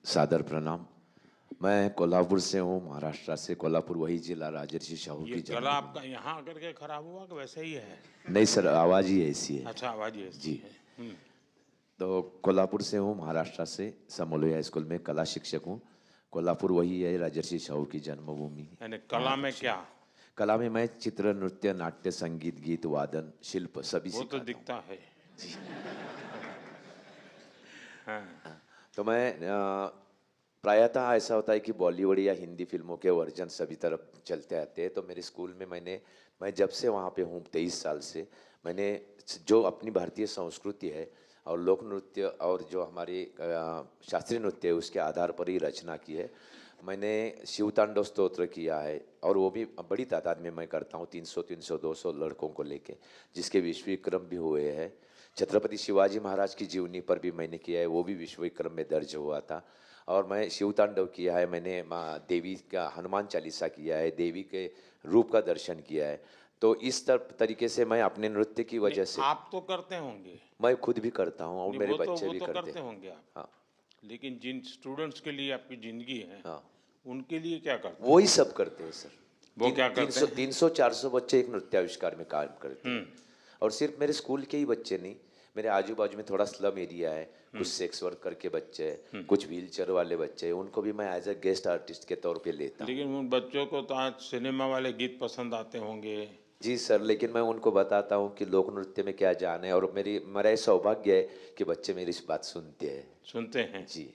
सादर प्रणाम। मैं कोल्हापुर से हूँ, महाराष्ट्र से। कोल्हापुर वही जिला राजर्षि शाहू ये की गला जन्म। आपका यहाँ आकर के खराब हुआ कि वैसे ही है? नहीं सर, आवाज़ ही ऐसी है। अच्छा, आवाज ही ऐसी जी। है। तो कोल्हापुर से हूँ, महाराष्ट्र से। समोलिया स्कूल में कला शिक्षक हूँ। कोल्हापुर वही है राजर्षि शाहू की जन्मभूमि। यानी कला में क्या? कला में मैं चित्र, नृत्य, नाट्य, संगीत, गीत, वादन, शिल्प सभी वो तो सिखाता हूँ। दिखता है। हाँ। तो मैं प्रायतः ऐसा होता है कि बॉलीवुड या हिंदी फिल्मों के वर्जन सभी तरफ चलते आते हैं। तो मेरे स्कूल में मैं जब से वहाँ पे हूँ 23 साल से, मैंने जो अपनी भारतीय संस्कृति है और लोक नृत्य और जो हमारी शास्त्रीय नृत्य है उसके आधार पर ही रचना की है। मैंने शिवतांडव स्तोत्र किया है और वो भी बड़ी तादाद में मैं करता हूँ, 300, 300, 200 लड़कों को लेके, जिसके विश्व विक्रम भी हुए हैं। छत्रपति शिवाजी महाराज की जीवनी पर भी मैंने किया है, वो भी विश्व विक्रम में दर्ज हुआ था। और मैं शिवतांडव किया है, मैंने माँ देवी का हनुमान चालीसा किया है, देवी के रूप का दर्शन किया है। तो इस तरीके से मैं अपने नृत्य की वजह से आप तो करते होंगे। मैं खुद भी करता हूँ और नहीं, मेरे वो बच्चे भी तो करते करते हैं। होंगे आप। हाँ लेकिन जिन स्टूडेंट्स के लिए आपकी जिंदगी है, हाँ, उनके लिए क्या करते वही सब करते हैं सर। वो क्या करते हैं? 300 400 बच्चे एक नृत्य आविष्कार में काम करते हैं। और सिर्फ मेरे स्कूल के ही बच्चे नहीं, मेरे आजू बाजू में थोड़ा स्लम एरिया है, कुछ सेक्स वर्कर के बच्चे हैं, कुछ व्हील चेयर वाले बच्चे हैं, उनको भी मैं एज ए गेस्ट आर्टिस्ट के तौर पे लेता हूँ। लेकिन उन बच्चों को तो आज सिनेमा वाले गीत पसंद आते होंगे। जी सर, लेकिन मैं उनको बताता हूँ कि लोक नृत्य में क्या जान है, और मेरा ये सौभाग्य है कि बच्चे मेरी इस बात सुनते हैं। सुनते हैं। जी,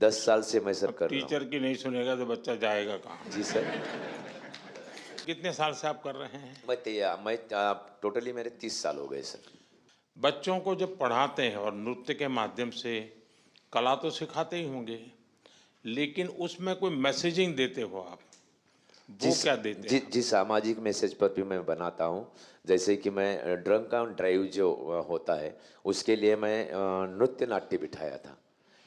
10 साल से मैं सर अब कर रहा हूँ। टीचर की नहीं सुनेगा तो बच्चा जाएगा कहाँ? जी सर। कितने साल से आप कर रहे हैं? मैं टोटली मेरे 30 साल हो गए सर। बच्चों को जब पढ़ाते हैं और नृत्य के माध्यम से कला तो सिखाते ही होंगे, लेकिन उसमें कोई मैसेजिंग देते हो आप, वो क्या देते हैं? जी, सामाजिक मैसेज पर भी मैं बनाता हूँ। जैसे कि मैं ड्रंक एंड ड्राइव जो होता है उसके लिए मैं नृत्य नाट्य बिठाया था,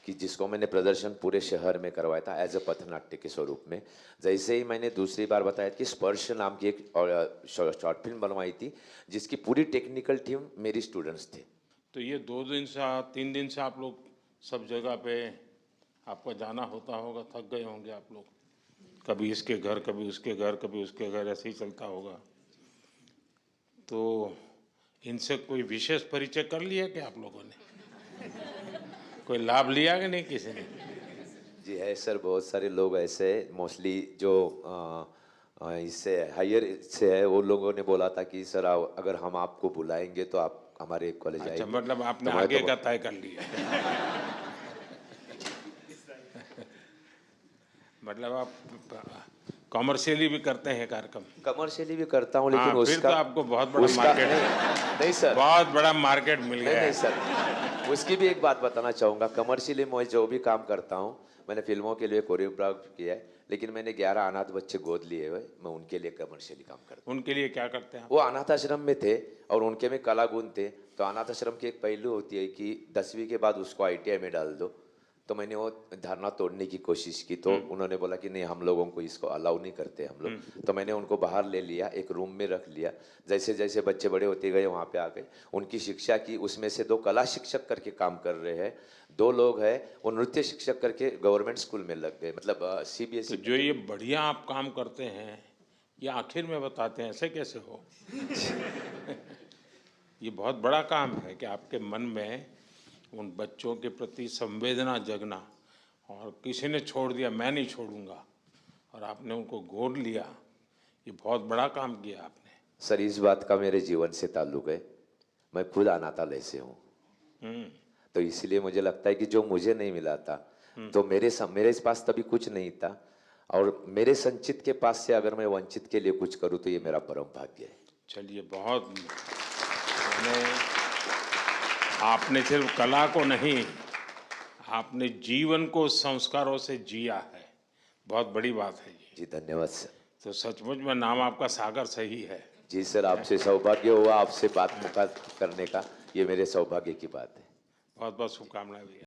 कि जिसको मैंने प्रदर्शन पूरे शहर में करवाया था एज अ पथनाट्य के स्वरूप में। जैसे ही मैंने दूसरी बार बताया कि स्पर्श नाम की एक शॉर्ट फिल्म बनवाई थी, जिसकी पूरी टेक्निकल टीम मेरी स्टूडेंट्स थे। तो ये 2 दिन से 3 दिन से आप लोग सब जगह पे आपको जाना होता होगा, थक गए होंगे आप लोग। कभी इसके घर, कभी उसके घर, कभी उसके घर, ऐसे ही चलता होगा। तो इनसे कोई विशेष परिचय कर लिया क्या आप लोगों ने? कोई लाभ लिया कि नहीं किसी ने? जी है सर, बहुत सारे लोग ऐसे हैं, मोस्टली जो इससे हायर से है, वो लोगों ने बोला था कि सर अगर हम आपको बुलाएंगे तो आप हमारे कॉलेज अच्छा, आएंगे। मतलब आपने तो मैं आगे तो का तय कर लिया। मतलब आप कॉमर्शियली भी करते हैं कार्यक्रम? कमर्शियली भी करता हूँ, लेकिन हाँ, फिर उसका तो आपको बहुत बड़ा उसका मार्केट नहीं सर, बहुत बड़ा मार्केट मिल नहीं गया नहीं है। सर, उसकी भी एक बात बताना चाहूँगा। कमर्शियली मैं जो भी काम करता हूँ, मैंने फिल्मों के लिए कोरियोग्राफ किया है, लेकिन मैंने 11 अनाथ बच्चे गोद लिए हुए, मैं उनके लिए कमर्शियली काम करता हूँ। उनके लिए क्या करते हैं आप? वो अनाथ आश्रम में थे और उनके में कला गुण थे। तो अनाथ आश्रम की एक पहलू होती है कि 10वीं के बाद उसको ITI में डाल दो। तो मैंने वो धारणा तोड़ने की कोशिश की, तो उन्होंने बोला कि नहीं, हम लोगों को इसको अलाउ नहीं करते हम लोग। तो मैंने उनको बाहर ले लिया, एक रूम में रख लिया। जैसे जैसे बच्चे बड़े होते गए वहाँ पे आ गए, उनकी शिक्षा की। उसमें से 2 कला शिक्षक करके काम कर रहे हैं, 2 लोग हैं वो नृत्य शिक्षक करके गवर्नमेंट स्कूल में लग गए, मतलब तो CBSE। जो ये बढ़िया आप काम करते हैं, ये आखिर में बताते हैं, ऐसे कैसे हो? ये बहुत बड़ा काम है कि आपके मन में उन बच्चों के प्रति संवेदना जगना, और किसी ने छोड़ दिया, मैं नहीं छोड़ूंगा, और आपने उनको गोद लिया। ये बहुत बड़ा काम किया आपने। सर, इस बात का मेरे जीवन से ताल्लुक है। मैं खुद अनाथालय से हूँ, तो इसलिए मुझे लगता है कि जो मुझे नहीं मिला था, तो मेरे पास तभी कुछ नहीं था, और मेरे संचित के पास से अगर मैं वंचित के लिए कुछ करूँ तो ये मेरा परम भाग्य है। चलिए, बहुत मैंने आपने सिर्फ कला को नहीं, आपने जीवन को संस्कारों से जिया है। बहुत बड़ी बात है ये। जी धन्यवाद सर। तो सचमुच में नाम आपका सागर सही है। जी सर, आपसे सौभाग्य हुआ, आपसे बात मुलाकात करने का, ये मेरे सौभाग्य की बात है। बहुत बहुत शुभकामनाएं भैया।